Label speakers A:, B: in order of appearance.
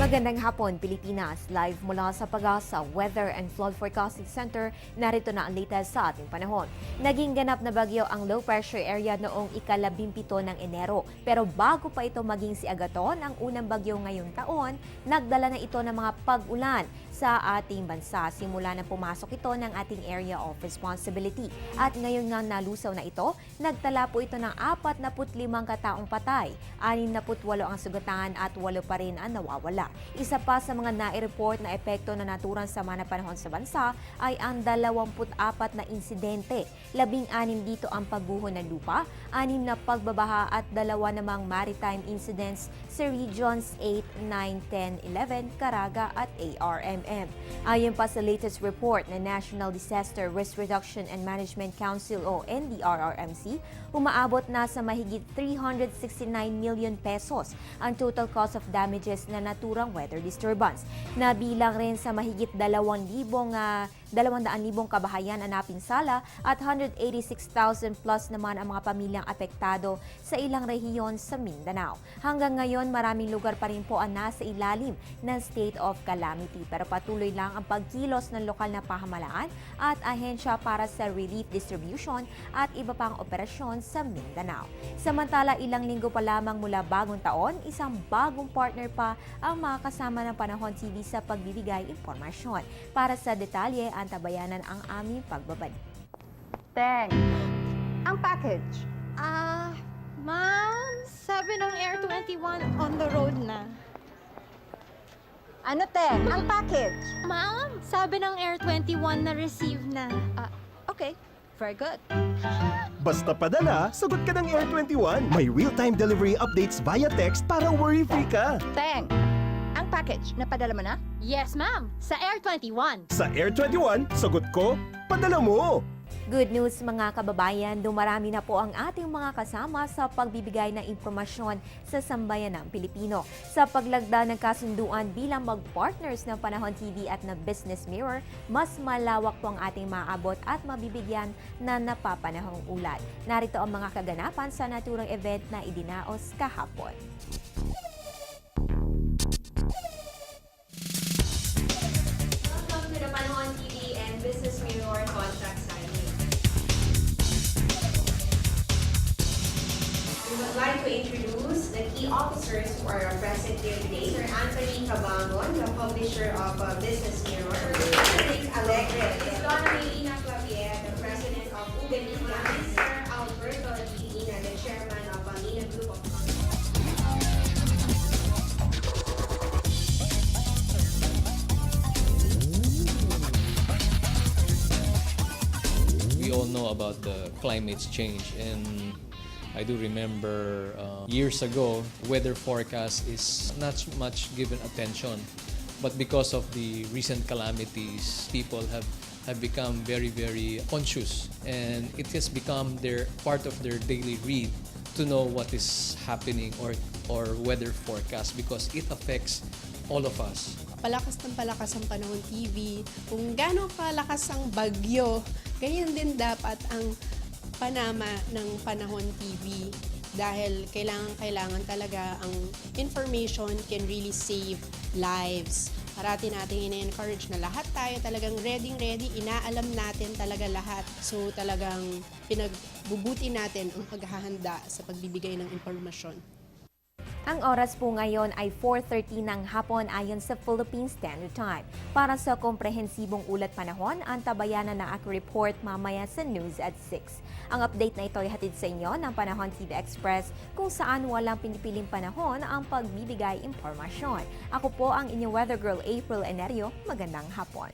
A: Magandang hapon, Pilipinas. Live mula sa Pag-asa Weather and Flood Forecasting Center, narito na ang latest sa ating panahon. Naging ganap na bagyo ang low pressure area noong ika-17 ng Enero. Pero bago pa ito maging si Agaton, ang unang bagyo ngayong taon, nagdala na ito ng mga pag-ulan sa ating bansa. Simula na pumasok ito ng ating area of responsibility. At ngayon nga nalusaw na ito, nagtala po ito ng 45 kataong patay, 68 ang sugatan at 8 pa rin ang nawawala. Isa pa sa mga nai-report na epekto na naturang sama na panahon sa bansa ay ang 24 na insidente. 16 dito ang pagguho ng lupa, 6 na pagbabaha at 2 namang maritime incidents sa Regions 8, 9, 10, 11, Caraga at ARMM. Ayon pa sa latest report ng National Disaster Risk Reduction and Management Council o NDRRMC, umaabot na sa mahigit 369 million pesos ang total cost of damages na naturang weather disturbance. Nabilang rin sa mahigit 200,000 kabahayan ang napinsala at 186,000 plus naman ang mga pamilyang apektado sa ilang rehiyon sa Mindanao. Hanggang ngayon, maraming lugar pa rin po ang nasa ilalim ng state of calamity. Pero patuloy lang ang pagkilos ng lokal na pamahalaan at ahensya para sa relief distribution at iba pang operasyon sa Mindanao. Samantala, ilang linggo pa lamang mula bagong taon, isang bagong partner pa ang makakasama ng Panahon TV sa pagbibigay impormasyon. Para sa detalye, antabayanan ang aming pagbabalik.
B: Teng, ang package.
C: Ma'am, sabi ng Air 21 on the road na.
B: Ano, Teng? Ang package.
C: Ma'am, sabi ng Air 21 na receive na.
B: Okay, very good.
D: Basta padala, sagot ka ng Air 21. May real-time delivery updates via text para worry-free ka.
B: Teng, ang package, napadala mo na?
C: Yes, ma'am, sa Air 21.
D: Sa Air 21, sagot ko, padala mo!
A: Good news mga kababayan, dumarami na po ang ating mga kasama sa pagbibigay ng impormasyon sa sambayan ng Pilipino. Sa paglagda ng kasunduan bilang mag-partners ng Panahon TV at ng Business Mirror, mas malawak po ang ating maaabot at mabibigyan na napapanahong ulat. Narito ang mga kaganapan sa naturang event na idinaos kahapon. Welcome to the Panahon TV and Business Mirror contract signing. We would like to introduce the key officers who are present here today. Sir Anthony Cabangon, the publisher of Business Mirror. Rick Alegre, Ms. Donna Melina Clavier, the president of Uganiga. Mr. Alberto Gina, the chairman of Nina Group of
E: We all know about the climate change, and I do remember years ago, weather forecast is not much given attention. But because of the recent calamities, people have become very, very conscious. And it has become part of their daily read to know what is happening or weather forecast because it affects all of us.
F: Palakas ng palakas ang Panahon TV. Kung gaano kalakas ang bagyo, ganyan din dapat ang panama ng Panahon TV dahil kailangan talaga ang information can really save lives. Parati natin ina-encourage na lahat tayo talagang ready, inaalam natin talaga lahat. So talagang pinagbubuti natin ang paghahanda sa pagbibigay ng impormasyon.
A: Ang oras po ngayon ay 4:30 ng hapon ayon sa Philippine Standard Time. Para sa komprehensibong ulat panahon, antabayanan na ako report mamaya sa news at 6. Ang update na ito ay hatid sa inyo ng Panahon TV Express kung saan walang pinipiling panahon ang pagbibigay impormasyon. Ako po ang inyong weather girl April Enerio. Magandang hapon.